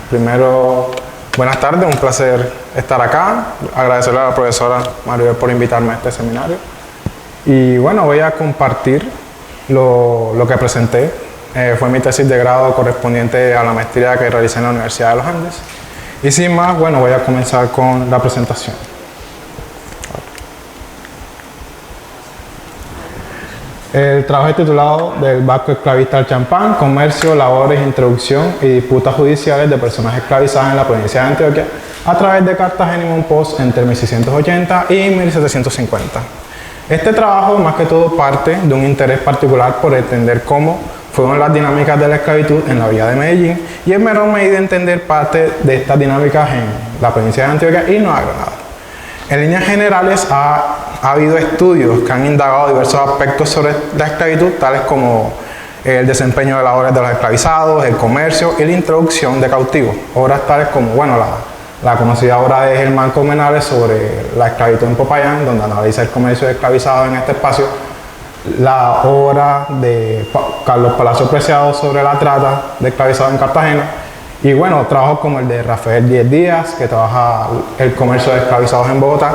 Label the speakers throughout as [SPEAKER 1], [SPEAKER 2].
[SPEAKER 1] Primero, buenas tardes, un placer estar acá. Agradecerle a la profesora Maribel por invitarme a este seminario. Y bueno, voy a compartir lo que presenté. Fue mi tesis de grado correspondiente a la maestría que realicé en la Universidad de los Andes. Y sin más, bueno, voy a comenzar con la presentación. El trabajo es titulado Del barco esclavista al champán, comercio, labores, introducción y disputas judiciales de personas esclavizadas en la provincia de Antioquia a través de Cartagena y Monpós entre 1680 y 1750. Este trabajo más que todo parte de un interés particular por entender cómo fueron las dinámicas de la esclavitud en la villa de Medellín y en menor medida entender parte de estas dinámicas en la provincia de Antioquia y Nueva Granada. En líneas generales ha habido estudios que han indagado diversos aspectos sobre la esclavitud, tales como el desempeño de labores de los esclavizados, el comercio y la introducción de cautivos. Obras tales como, bueno, la conocida obra de Germán Colmenares sobre la esclavitud en Popayán, donde analiza el comercio de esclavizados en este espacio, la obra de Carlos Palacio Preciado sobre la trata de esclavizados en Cartagena, y bueno, trabajos como el de Rafael Díez Díaz, que trabaja el comercio de esclavizados en Bogotá,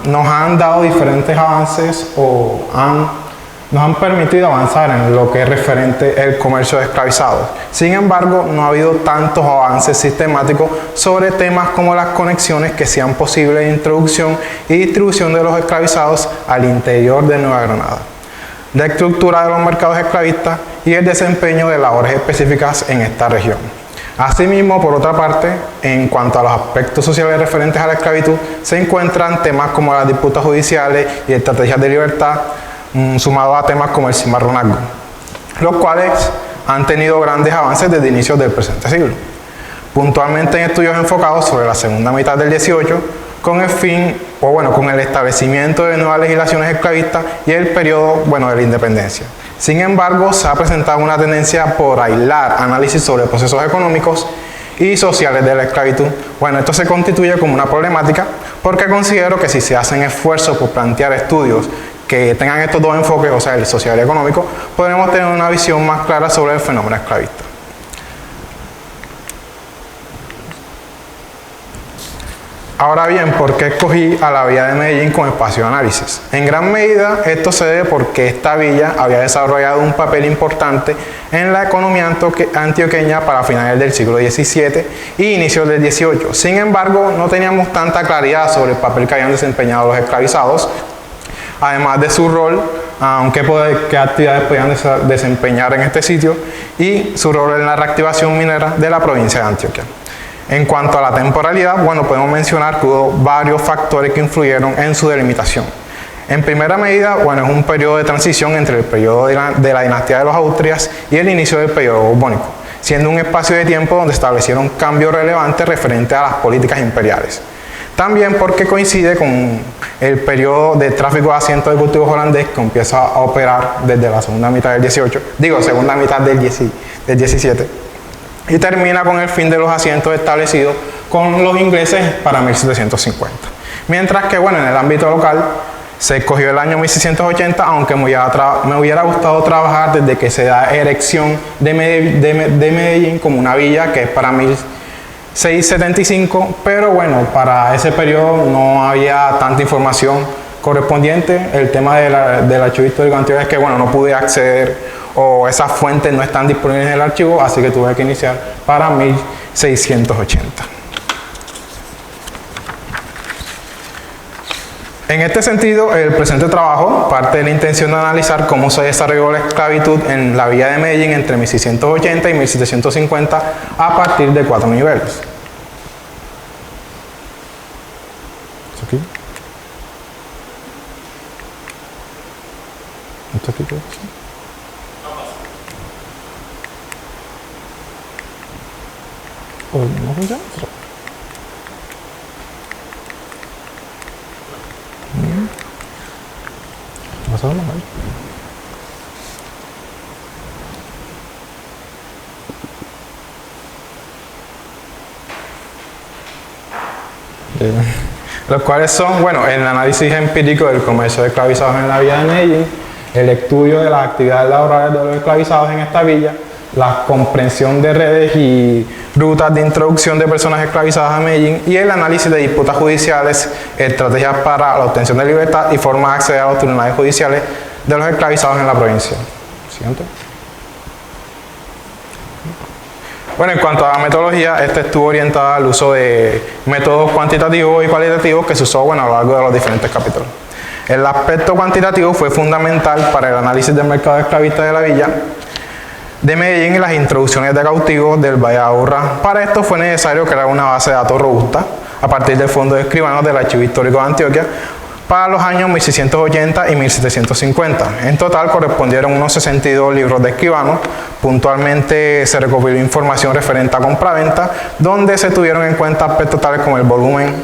[SPEAKER 1] nos han dado diferentes avances o nos han permitido avanzar en lo que es referente al comercio de esclavizados. Sin embargo, no ha habido tantos avances sistemáticos sobre temas como las conexiones que sean posibles de introducción y distribución de los esclavizados al interior de Nueva Granada, la estructura de los mercados esclavistas y el desempeño de labores específicas en esta región. Asimismo, por otra parte, en cuanto a los aspectos sociales referentes a la esclavitud, se encuentran temas como las disputas judiciales y estrategias de libertad, sumados a temas como el cimarronazgo, los cuales han tenido grandes avances desde inicios del presente siglo. Puntualmente en estudios enfocados sobre la segunda mitad del 18, con el fin, con el establecimiento de nuevas legislaciones esclavistas y el periodo, de la independencia. Sin embargo, se ha presentado una tendencia por aislar análisis sobre procesos económicos y sociales de la esclavitud. Esto se constituye como una problemática porque considero que si se hacen esfuerzos por plantear estudios que tengan estos dos enfoques, o sea, el social y el económico, podremos tener una visión más clara sobre el fenómeno esclavista. Ahora bien, ¿por qué escogí a la villa de Medellín como espacio de análisis? En gran medida, esto se debe porque esta villa había desarrollado un papel importante en la economía antioqueña para finales del siglo XVII y inicios del XVIII. Sin embargo, no teníamos tanta claridad sobre el papel que habían desempeñado los esclavizados, además de su rol, qué actividades podían desempeñar en este sitio y su rol en la reactivación minera de la provincia de Antioquia. En cuanto a la temporalidad, podemos mencionar que hubo varios factores que influyeron en su delimitación. En primera medida, es un periodo de transición entre el periodo de la dinastía de los Austrias y el inicio del periodo borbónico, siendo un espacio de tiempo donde establecieron cambios relevantes referentes a las políticas imperiales. También porque coincide con el periodo de tráfico de asientos de cultivos holandés que empieza a operar desde la segunda mitad del 18, segunda mitad del 17, y termina con el fin de los asientos establecidos con los ingleses para 1750. Mientras que, en el ámbito local se escogió el año 1680, aunque me hubiera gustado trabajar desde que se da erección de Medellín como una villa, que es para 1675, pero para ese periodo no había tanta información correspondiente. El tema del archivo histórico antiguo es que, no pude acceder o esas fuentes no están disponibles en el archivo, así que tuve que iniciar para 1680. En este sentido, el presente trabajo parte de la intención de analizar cómo se desarrolló la esclavitud en la villa de Medellín entre 1680 y 1750 a partir de 4 niveles. ¿Esto aquí? ¿Esto aquí qué es? ¿No funciona? ¿Vas a ver mal? Los cuales son, el análisis empírico del comercio de esclavizados en la villa de Medellín, el estudio de las actividades laborales de los esclavizados en esta villa, la comprensión de redes y rutas de introducción de personas esclavizadas a Medellín y el análisis de disputas judiciales, estrategias para la obtención de libertad y formas de acceder a los tribunales judiciales de los esclavizados en la provincia. Siguiente. Bueno, en cuanto a la metodología, esta estuvo orientada al uso de métodos cuantitativos y cualitativos que se usó, bueno, a lo largo de los diferentes capítulos. El aspecto cuantitativo fue fundamental para el análisis del mercado esclavista de la villa de Medellín y las introducciones de cautivos del Valle de Aburrá. Para esto fue necesario crear una base de datos robusta a partir del Fondo de Escribanos del Archivo Histórico de Antioquia para los años 1680 y 1750. En total correspondieron unos 62 libros de escribanos. Puntualmente se recopiló información referente a compraventa, donde se tuvieron en cuenta aspectos tales como el volumen,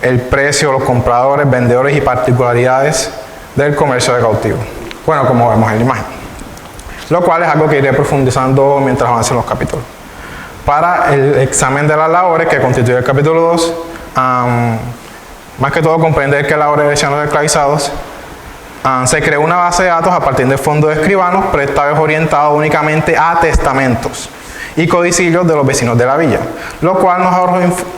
[SPEAKER 1] el precio, los compradores, vendedores y particularidades del comercio de cautivos. Bueno, como vemos en la imagen. Lo cual es algo que iré profundizando mientras avancen los capítulos. Para el examen de las labores, que constituye el capítulo 2, más que todo comprender que labores de los esclavizados, se creó una base de datos a partir del Fondo de Escribanos, pero esta vez orientado únicamente a testamentos y codicillos de los vecinos de la villa, lo cual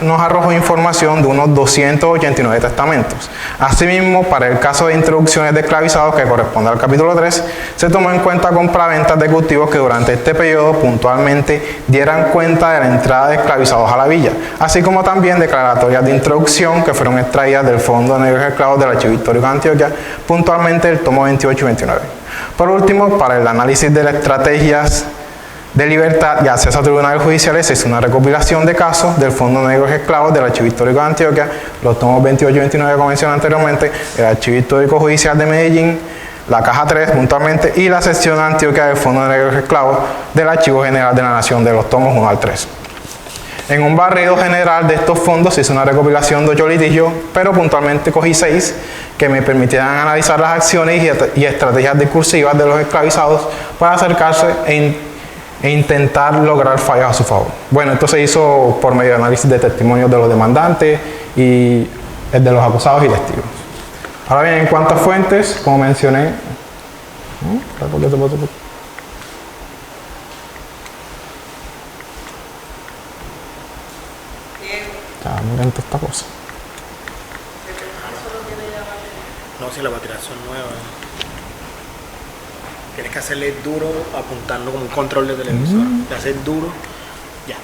[SPEAKER 1] nos arrojó información de unos 289 testamentos. Asimismo, para el caso de introducciones de esclavizados, que corresponde al capítulo 3, se tomó en cuenta compraventas de cultivos que durante este periodo puntualmente dieran cuenta de la entrada de esclavizados a la villa, así como también declaratorias de introducción que fueron extraídas del Fondo de Negros Esclavos del Archivo Histórico de Antioquia, puntualmente el tomo 28 y 29. Por último, para el análisis de las estrategias de libertad y acceso a tribunales judiciales se hizo una recopilación de casos del Fondo de Negros Esclavos del Archivo Histórico de Antioquia, los tomos 28 y 29 como mencioné anteriormente, el Archivo Histórico Judicial de Medellín, la Caja 3 puntualmente y la sección de Antioquia del Fondo de Negros Esclavos del Archivo General de la Nación de los tomos 1 al 3. En un barrido general de estos fondos se hizo una recopilación de 8 litigios, pero puntualmente cogí 6 que me permitieran analizar las acciones y estrategias discursivas de los esclavizados para acercarse e intentar lograr fallos a su favor. Bueno, esto se hizo por medio de análisis de testimonios de los demandantes y el de los acusados y testigos. Ahora bien, en cuanto a fuentes, como mencioné, miren esta cosa.
[SPEAKER 2] No, si las baterías son nuevas. Tienes que hacerle duro apuntando como un control de televisor. Le haces duro, ya.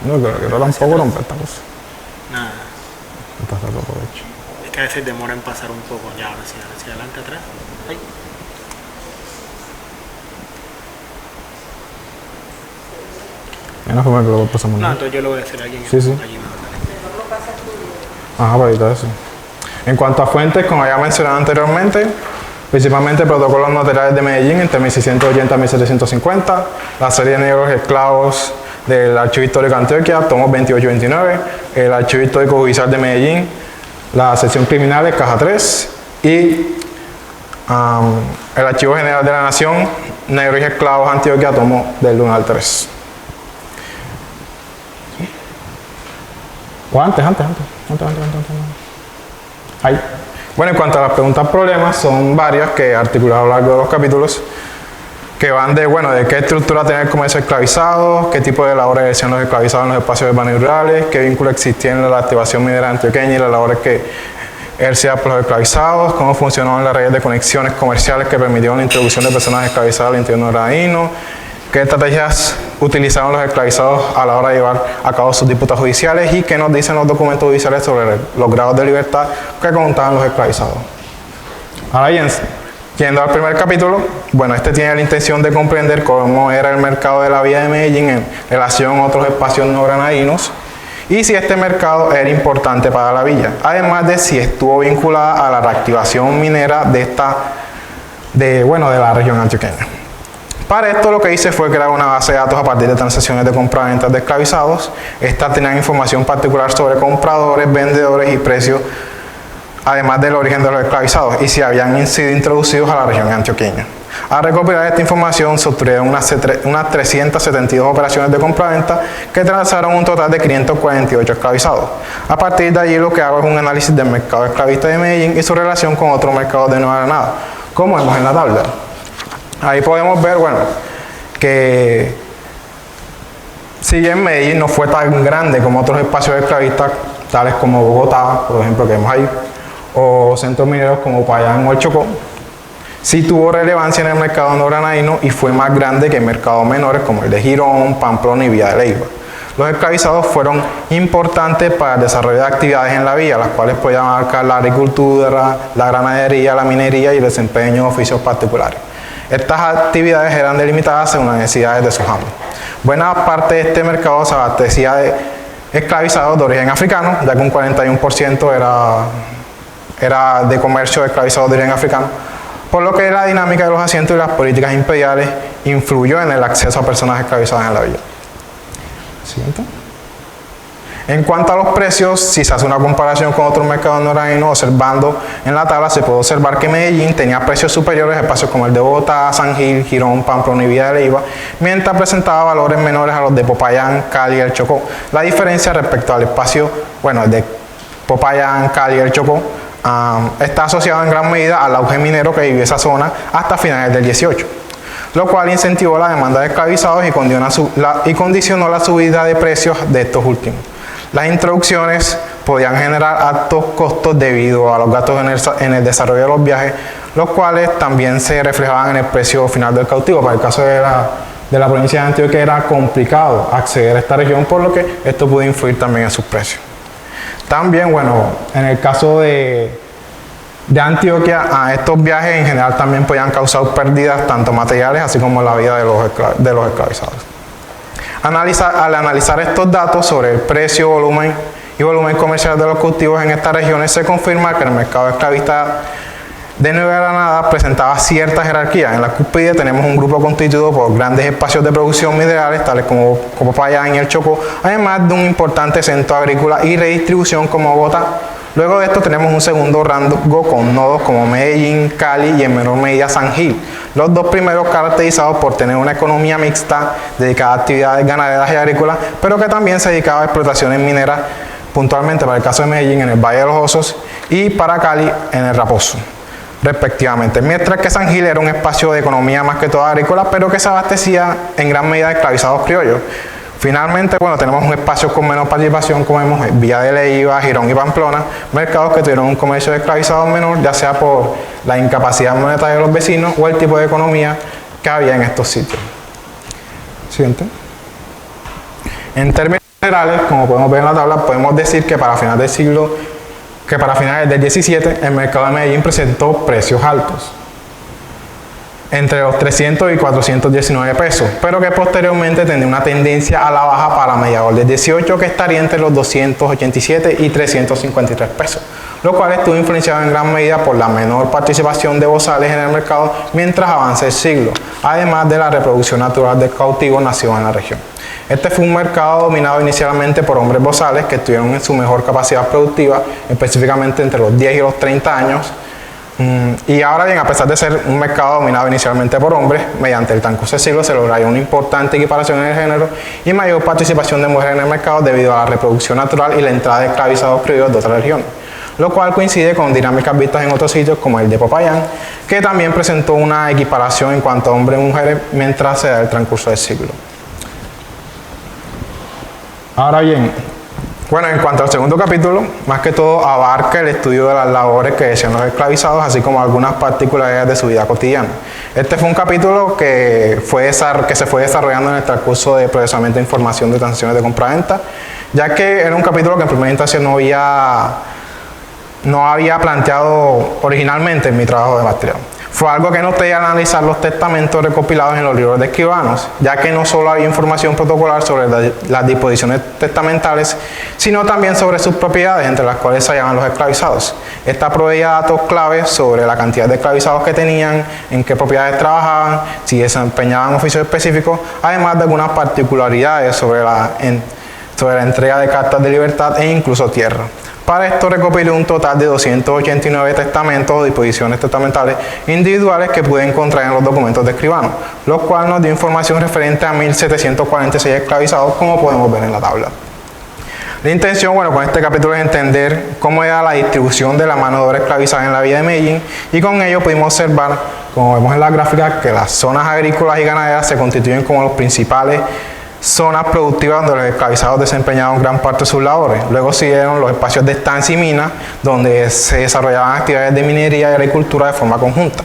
[SPEAKER 1] No, quiero tampoco romper esta cosa.
[SPEAKER 2] Nada.
[SPEAKER 1] Está todo hecho.
[SPEAKER 2] Es que a veces demora en pasar un poco. Ya, ahora sí, adelante, atrás. Ahí.
[SPEAKER 1] No fue que lo pasamos.
[SPEAKER 2] No, entonces yo lo voy a hacer aquí.
[SPEAKER 1] Sí, sí.
[SPEAKER 2] Allí mejor.
[SPEAKER 1] Ajá, para evitar eso. En cuanto a fuentes, como ya mencionado anteriormente, principalmente protocolos notariales de Medellín entre 1680 y 1750, la serie de negros esclavos del Archivo Histórico de Antioquia, tomos 28 y 29, el Archivo Histórico Judicial de Medellín, la sección criminales, Caja 3, y el Archivo General de la Nación, Negros y Esclavos Antioquia, tomo del 1 al 3. O antes. Ahí. Bueno, en cuanto a las preguntas problemas, son varias que articuladas a lo largo de los capítulos, que van de, bueno, de qué estructura tenía el comercio esclavizado, qué tipo de labores ejercían los esclavizados en los espacios urbanos y rurales, qué vínculo existía en la activación minera antioqueña y las labores que ejercían por los esclavizados, cómo funcionaban las redes de conexiones comerciales que permitieron la introducción de personas esclavizadas al interior granadino, qué estrategias utilizaron los esclavizados a la hora de llevar a cabo sus disputas judiciales y qué nos dicen los documentos judiciales sobre los grados de libertad que contaban los esclavizados. Ahora bien, yendo al primer capítulo, bueno, este tiene la intención de comprender cómo era el mercado de la villa de Medellín en relación a otros espacios no granadinos y si este mercado era importante para la villa, además de si estuvo vinculada a la reactivación minera de la región antioqueña. Para esto lo que hice fue crear una base de datos a partir de transacciones de compra-ventas de esclavizados. Estas tenían información particular sobre compradores, vendedores y precios, además del origen de los esclavizados y si habían sido introducidos a la región antioqueña. Al recopilar esta información, se obtuvieron unas 372 operaciones de compra-venta que transaron un total de 548 esclavizados. A partir de allí, lo que hago es un análisis del mercado esclavista de Medellín y su relación con otros mercados de Nueva Granada, como vemos en la tabla. Ahí podemos ver, bueno, que si bien Medellín no fue tan grande como otros espacios esclavistas, tales como Bogotá, por ejemplo, que vemos ahí, o centros mineros como Popayán o el Chocó, sí tuvo relevancia en el mercado norgranadino y fue más grande que mercados menores como el de Girón, Pamplona y Villa de Leyva. Los esclavizados fueron importantes para el desarrollo de actividades en la villa, las cuales podían abarcar la agricultura, la ganadería, la minería y el desempeño de oficios particulares. Estas actividades eran delimitadas según las necesidades de sus amos. Buena parte de este mercado se abastecía de esclavizados de origen africano, ya que un 41% era de comercio de esclavizados de origen africano, por lo que la dinámica de los asientos y las políticas imperiales influyó en el acceso a personas esclavizadas en la villa. Siguiente. En cuanto a los precios, si se hace una comparación con otros mercados norgranadinos, observando en la tabla se puede observar que Medellín tenía precios superiores a espacios como el de Bogotá, San Gil, Girón, Pamplona y Villa de Leyva, mientras presentaba valores menores a los de Popayán, Cali y el Chocó. La diferencia respecto al espacio, bueno, el de Popayán, Cali y el Chocó, está asociado en gran medida al auge minero que vivió esa zona hasta finales del 18, lo cual incentivó la demanda de esclavizados y condicionó la subida de precios de estos últimos. Las introducciones podían generar altos costos debido a los gastos en el desarrollo de los viajes, los cuales también se reflejaban en el precio final del cautivo. Para el caso de la provincia de Antioquia era complicado acceder a esta región, por lo que esto pudo influir también en sus precios. También, bueno, en el caso de Antioquia, estos viajes en general también podían causar pérdidas tanto materiales así como la vida de los esclavizados. Al analizar estos datos sobre el precio, volumen comercial de los cultivos en estas regiones, se confirma que el mercado esclavista de Nueva Granada presentaba cierta jerarquía. En la cúspide tenemos un grupo constituido por grandes espacios de producción minerales, tales como Popayán y el Chocó, además de un importante centro agrícola y redistribución como Bogotá. Luego de esto tenemos un segundo rango con nodos como Medellín, Cali y en menor medida San Gil. Los dos primeros caracterizados por tener una economía mixta dedicada a actividades ganaderas y agrícolas, pero que también se dedicaba a explotaciones mineras, puntualmente para el caso de Medellín en el Valle de los Osos y para Cali en el Raposo, respectivamente. Mientras que San Gil era un espacio de economía más que todo agrícola, pero que se abastecía en gran medida de esclavizados criollos. Finalmente, bueno, tenemos un espacio con menos participación, como vemos, Villa de Leyva, Girón y Pamplona, mercados que tuvieron un comercio de esclavizados menor, ya sea por la incapacidad monetaria de los vecinos o el tipo de economía que había en estos sitios. Siguiente. En términos generales, como podemos ver en la tabla, podemos decir que para finales del 17, el mercado de Medellín presentó precios altos, entre los 300 y 419 pesos, pero que posteriormente tendría una tendencia a la baja para mediados del 18, que estaría entre los 287 y 353 pesos, lo cual estuvo influenciado en gran medida por la menor participación de bozales en el mercado mientras avanza el siglo, además de la reproducción natural del cautivo nacido en la región. Este fue un mercado dominado inicialmente por hombres bozales que estuvieron en su mejor capacidad productiva, específicamente entre los 10 y los 30 años. Y ahora bien, a pesar de ser un mercado dominado inicialmente por hombres, mediante el transcurso del siglo se lograría una importante equiparación en el género y mayor participación de mujeres en el mercado debido a la reproducción natural y la entrada de esclavizados criollos de otras regiones, lo cual coincide con dinámicas vistas en otros sitios como el de Popayán, que también presentó una equiparación en cuanto a hombres y mujeres mientras se da el transcurso del siglo. Ahora bien, bueno, en cuanto al segundo capítulo, más que todo abarca el estudio de las labores que hacían los esclavizados, así como algunas particularidades de su vida cotidiana. Este fue un capítulo que se fue desarrollando en el transcurso de procesamiento de información de transacciones de compra-venta, ya que era un capítulo que en primera instancia no había planteado originalmente en mi trabajo de maestría. Fue algo que noté al analizar los testamentos recopilados en los libros de escribanos, ya que no solo había información protocolar sobre las disposiciones testamentales, sino también sobre sus propiedades, entre las cuales se hallaban los esclavizados. Esta proveía datos claves sobre la cantidad de esclavizados que tenían, en qué propiedades trabajaban, si desempeñaban oficios específicos, además de algunas particularidades sobre sobre la entrega de cartas de libertad e incluso tierra. Para esto recopilé un total de 289 testamentos o disposiciones testamentales individuales que pude encontrar en los documentos de escribano, lo cual nos dio información referente a 1746 esclavizados, como podemos ver en la tabla. La intención, con este capítulo es entender cómo era la distribución de la mano de obra esclavizada en la villa de Medellín, y con ello pudimos observar, como vemos en la gráfica, que las zonas agrícolas y ganaderas se constituyen como los principales zonas productivas donde los esclavizados desempeñaban gran parte de sus labores. Luego siguieron los espacios de estancia y mina, donde se desarrollaban actividades de minería y agricultura de forma conjunta.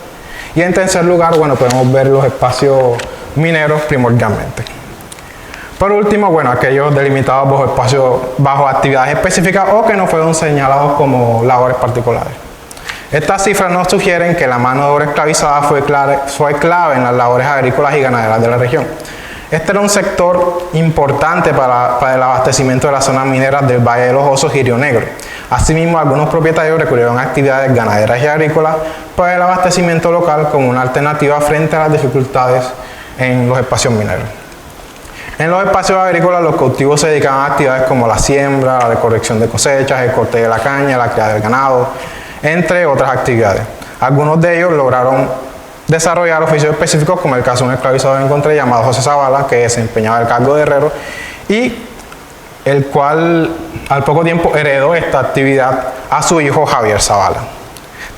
[SPEAKER 1] Y en tercer lugar, podemos ver los espacios mineros primordialmente. Por último, aquellos delimitados bajo espacios, bajo actividades específicas o que no fueron señalados como labores particulares. Estas cifras nos sugieren que la mano de obra esclavizada fue clave en las labores agrícolas y ganaderas de la región. Este era un sector importante para el abastecimiento de las zonas mineras del Valle de los Osos y Río Negro. Asimismo, algunos propietarios recurrieron a actividades ganaderas y agrícolas para el abastecimiento local como una alternativa frente a las dificultades en los espacios mineros. En los espacios agrícolas, los cautivos se dedicaban a actividades como la siembra, la recolección de cosechas, el corte de la caña, la cría del ganado, entre otras actividades. Algunos de ellos lograron desarrollar oficios específicos, como el caso de un esclavizado que encontré llamado José Zavala, que desempeñaba el cargo de herrero y el cual al poco tiempo heredó esta actividad a su hijo Javier Zavala.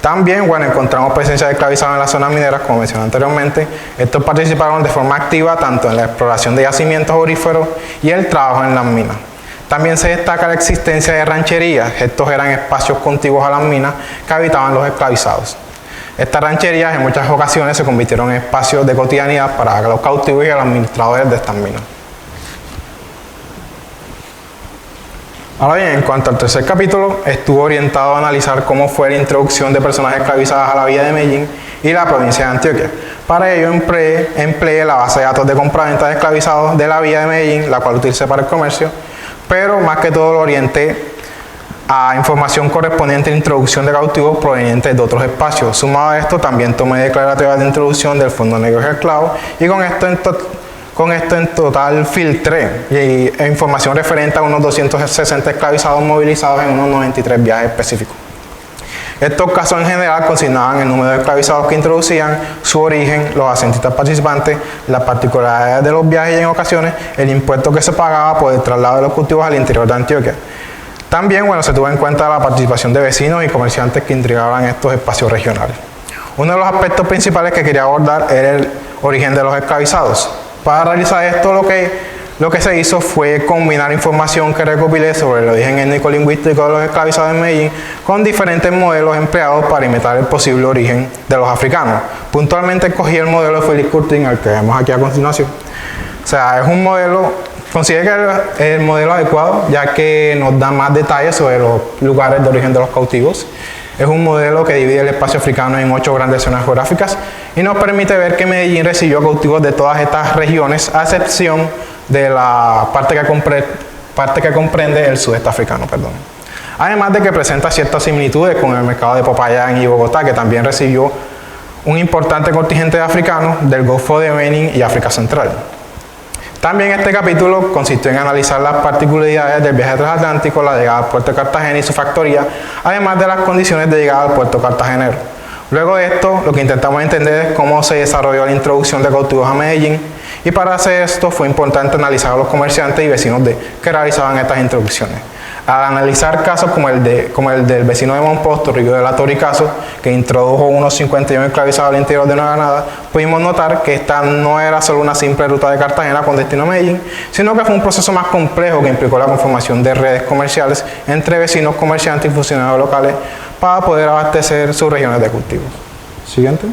[SPEAKER 1] También, encontramos presencia de esclavizados en las zonas mineras, como mencioné anteriormente. Estos participaron de forma activa tanto en la exploración de yacimientos auríferos y el trabajo en las minas. También se destaca la existencia de rancherías. Estos eran espacios contiguos a las minas que habitaban los esclavizados. Estas rancherías en muchas ocasiones se convirtieron en espacios de cotidianidad para los cautivos y los administradores de estas minas. Ahora bien, en cuanto al tercer capítulo, estuvo orientado a analizar cómo fue la introducción de personas esclavizadas a la villa de Medellín y la provincia de Antioquia. Para ello empleé la base de datos de compra-venta de esclavizados de la villa de Medellín, la cual utilicé para el comercio, pero más que todo lo orienté a información correspondiente a la introducción de cautivos provenientes de otros espacios. Sumado a esto, también tomé declaratorias de introducción del Fondo Negro y Esclavos, y con esto en total filtré información referente a unos 260 esclavizados movilizados en unos 93 viajes específicos. Estos casos en general consignaban el número de esclavizados que introducían, su origen, los asentistas participantes, las particularidades de los viajes y en ocasiones el impuesto que se pagaba por el traslado de los cultivos al interior de Antioquia. También, se tuvo en cuenta la participación de vecinos y comerciantes que integraban estos espacios regionales. Uno de los aspectos principales que quería abordar era el origen de los esclavizados. Para realizar esto, lo que se hizo fue combinar información que recopilé sobre el origen étnico-lingüístico de los esclavizados en Medellín con diferentes modelos empleados para imitar el posible origen de los africanos. Puntualmente escogí el modelo de Félix Curtin, al que vemos aquí a continuación. O sea, es un modelo, considero que es el modelo adecuado, ya que nos da más detalles sobre los lugares de origen de los cautivos. Es un modelo que divide el espacio africano en 8 grandes zonas geográficas y nos permite ver que Medellín recibió cautivos de todas estas regiones, a excepción de la parte que comprende el sudeste africano. Además de que presenta ciertas similitudes con el mercado de Popayán y Bogotá, que también recibió un importante contingente de africanos del Golfo de Benín y África Central. También este capítulo consistió en analizar las particularidades del viaje transatlántico, la llegada al puerto de Cartagena y su factoría, además de las condiciones de llegada al puerto cartagenero. Luego de esto, lo que intentamos entender es cómo se desarrolló la introducción de cautivos a Medellín, y para hacer esto fue importante analizar a los comerciantes y vecinos que realizaban estas introducciones. Al analizar casos como el del vecino de Monposto, Río de la Toricazo, que introdujo unos 51 esclavizados al interior de Nueva Granada, pudimos notar que esta no era solo una simple ruta de Cartagena con destino a Medellín, sino que fue un proceso más complejo que implicó la conformación de redes comerciales entre vecinos, comerciantes y funcionarios locales para poder abastecer sus regiones de cultivo. Siguiente.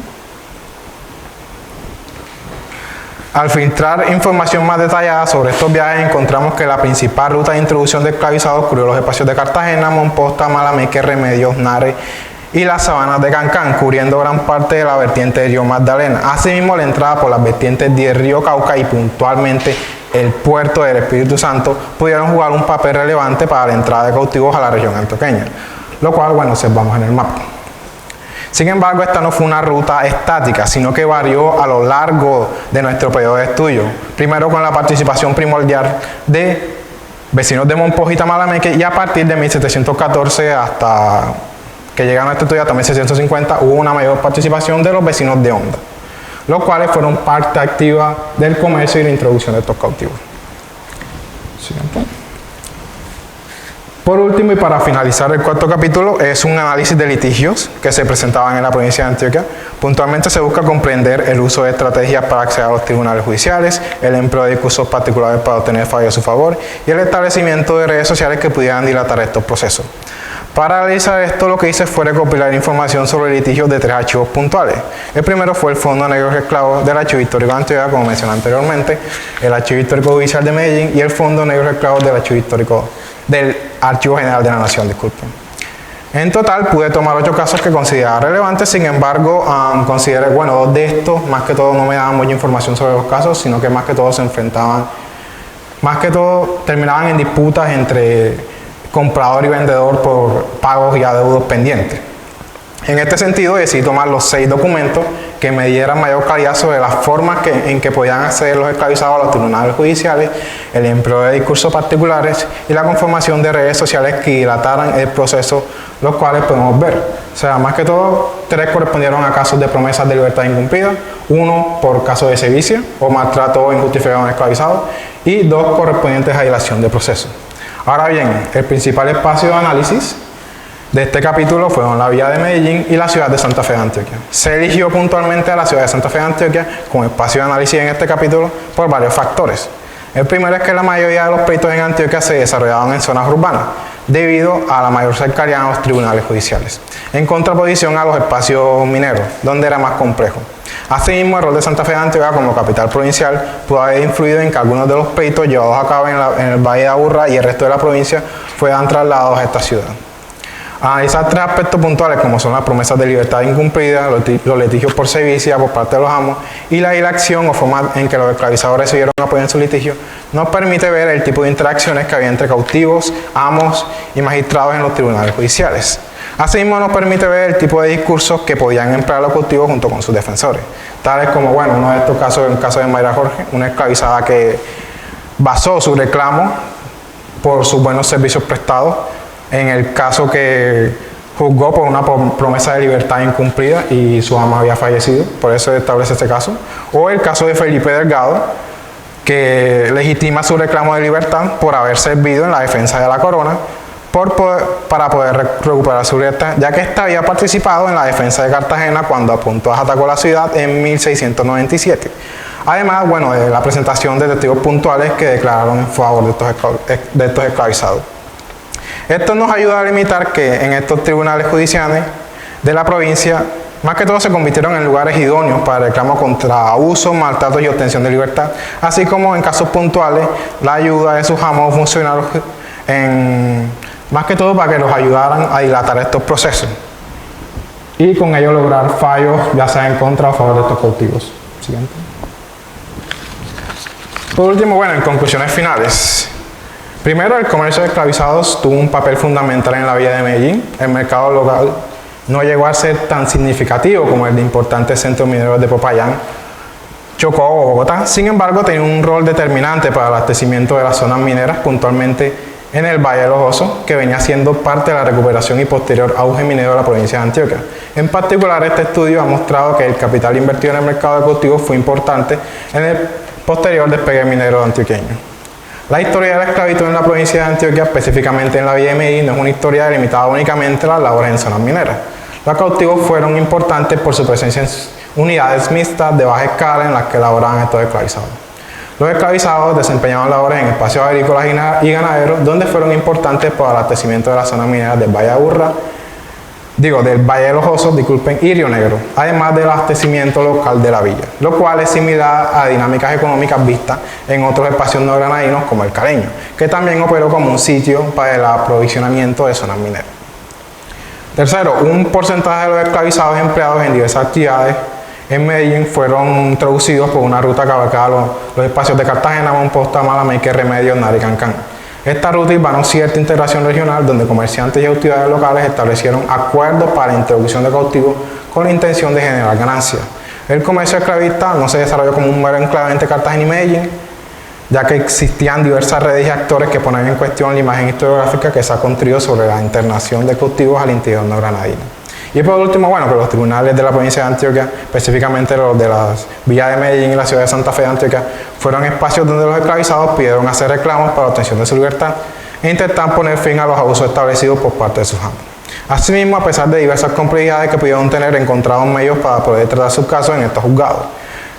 [SPEAKER 1] Al filtrar información más detallada sobre estos viajes, encontramos que la principal ruta de introducción de esclavizados cubrió los espacios de Cartagena, Monposta, Malameque, Remedios, Nare y las sabanas de Cancán, cubriendo gran parte de la vertiente del río Magdalena. Asimismo, la entrada por las vertientes del río Cauca y puntualmente el puerto del Espíritu Santo pudieron jugar un papel relevante para la entrada de cautivos a la región antioqueña, lo cual, observamos en el mapa. Sin embargo, esta no fue una ruta estática, sino que varió a lo largo de nuestro periodo de estudio. Primero con la participación primordial de vecinos de Monpós y Tamalameque, y a partir de 1714 hasta que llegaron a este estudio, hasta 1650, hubo una mayor participación de los vecinos de Honda, los cuales fueron parte activa del comercio y la introducción de estos cautivos. Siguiente. Por último, y para finalizar el cuarto capítulo, es un análisis de litigios que se presentaban en la provincia de Antioquia. Puntualmente se busca comprender el uso de estrategias para acceder a los tribunales judiciales, el empleo de discursos particulares para obtener fallos a su favor y el establecimiento de redes sociales que pudieran dilatar estos procesos. Para realizar esto, lo que hice fue recopilar información sobre litigios de 3 archivos puntuales. El primero fue el Fondo Negro Esclavo del Archivo Histórico de Antioquia, como mencioné anteriormente, el Archivo Histórico Judicial de Medellín y el Fondo Negro Esclavo del Archivo Histórico del Archivo General de la Nación, disculpen. En total pude tomar 8 casos que consideraba relevantes, sin embargo, consideré, bueno, 2 de estos, más que todo no me daban mucha información sobre los casos, sino que más que todo se enfrentaban, más que todo terminaban en disputas entre comprador y vendedor por pagos y adeudos pendientes. En este sentido, decidí tomar los 6 documentos que me dieran mayor claridad sobre las formas en que podían acceder los esclavizados a los tribunales judiciales, el empleo de discursos particulares y la conformación de redes sociales que dilataran el proceso, los cuales podemos ver. O sea, más que todo, 3 correspondieron a casos de promesas de libertad incumplida, 1 por caso de sevicia o maltrato injustificado a un esclavizado y 2 correspondientes a dilación de proceso. Ahora bien, el principal espacio de análisis de este capítulo fueron la villa de Medellín y la ciudad de Santa Fe de Antioquia. Se eligió puntualmente a la ciudad de Santa Fe de Antioquia como espacio de análisis en este capítulo por varios factores. El primero es que la mayoría de los pleitos en Antioquia se desarrollaban en zonas urbanas, debido a la mayor cercanía a los tribunales judiciales, en contraposición a los espacios mineros, donde era más complejo. Asimismo, el rol de Santa Fe de Antioquia como capital provincial pudo haber influido en que algunos de los pleitos llevados a cabo en el Valle de Aburrá y el resto de la provincia fueran trasladados a esta ciudad. Analizar 3 aspectos puntuales como son las promesas de libertad incumplidas, los litigios por sevicia por parte de los amos y la dilación o forma en que los esclavizados recibieron apoyo en su litigio, nos permite ver el tipo de interacciones que había entre cautivos, amos y magistrados en los tribunales judiciales. Asimismo, nos permite ver el tipo de discursos que podían emplear los cautivos junto con sus defensores, tales como, bueno, uno de estos casos es el caso de Mayra Jorge, una esclavizada que basó su reclamo por sus buenos servicios prestados en el caso que juzgó por una promesa de libertad incumplida y su ama había fallecido, por eso establece este caso. O el caso de Felipe Delgado, que legitima su reclamo de libertad por haber servido en la defensa de la corona para poder recuperar su libertad, ya que ésta había participado en la defensa de Cartagena cuando Pontoise atacó la ciudad en 1697. Además, bueno, de la presentación de testigos puntuales que declararon en favor de estos esclavizados. Esto nos ayuda a limitar que en estos tribunales judiciales de la provincia, más que todo se convirtieron en lugares idóneos para reclamos contra abusos, maltratos y obtención de libertad, así como en casos puntuales la ayuda de sus amos funcionarios, más que todo para que los ayudaran a dilatar estos procesos y con ello lograr fallos, ya sea en contra o a favor de estos cautivos. Siguiente. Por último, bueno, en conclusiones finales. Primero, el comercio de esclavizados tuvo un papel fundamental en la villa de Medellín. El mercado local no llegó a ser tan significativo como el de importantes centros mineros de Popayán, Chocó o Bogotá. Sin embargo, tenía un rol determinante para el abastecimiento de las zonas mineras, puntualmente en el Valle de los Osos, que venía siendo parte de la recuperación y posterior auge minero de la provincia de Antioquia. En particular, este estudio ha mostrado que el capital invertido en el mercado de cultivos fue importante en el posterior despegue minero antioqueño. La historia de la esclavitud en la provincia de Antioquia, específicamente en la villa de Medellín, no es una historia delimitada únicamente a las labores en zonas mineras. Los cautivos fueron importantes por su presencia en unidades mixtas de baja escala en las que laboraban estos esclavizados. Los esclavizados desempeñaban labores en espacios agrícolas y ganaderos, donde fueron importantes para el abastecimiento de las zonas mineras del Valle de Aburrá, del Valle de los Osos, y Río Negro, además del abastecimiento local de la villa, lo cual es similar a dinámicas económicas vistas en otros espacios no granadinos como el Caleño, que también operó como un sitio para el aprovisionamiento de zonas mineras. Tercero, un porcentaje de los esclavizados empleados en diversas actividades en Medellín fueron introducidos por una ruta que abarcaba los espacios de Cartagena, Monpós, Tamalameque, Remedios, Nara y Cancán. Esta ruta iba a cierta integración regional donde comerciantes y autoridades locales establecieron acuerdos para la introducción de cautivos con la intención de generar ganancias. El comercio esclavista no se desarrolló como un mero enclave entre Cartagena y Medellín, ya que existían diversas redes y actores que ponían en cuestión la imagen historiográfica que se ha construido sobre la internación de cautivos al interior no granadino. Y por último, bueno, que los tribunales de la provincia de Antioquia, específicamente los de las villas de Medellín y la ciudad de Santa Fe de Antioquia, fueron espacios donde los esclavizados pidieron hacer reclamos para la obtención de su libertad e intentar poner fin a los abusos establecidos por parte de sus amos. Asimismo, a pesar de diversas complejidades que pudieron tener, encontraron medios para poder tratar sus casos en estos juzgados.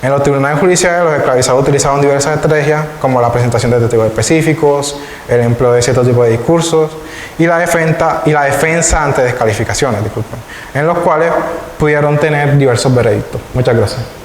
[SPEAKER 1] En los tribunales judiciales, los esclavizados utilizaron diversas estrategias, como la presentación de testigos específicos, el empleo de cierto tipo de discursos y la defensa ante descalificaciones, en los cuales pudieron tener diversos veredictos. Muchas gracias.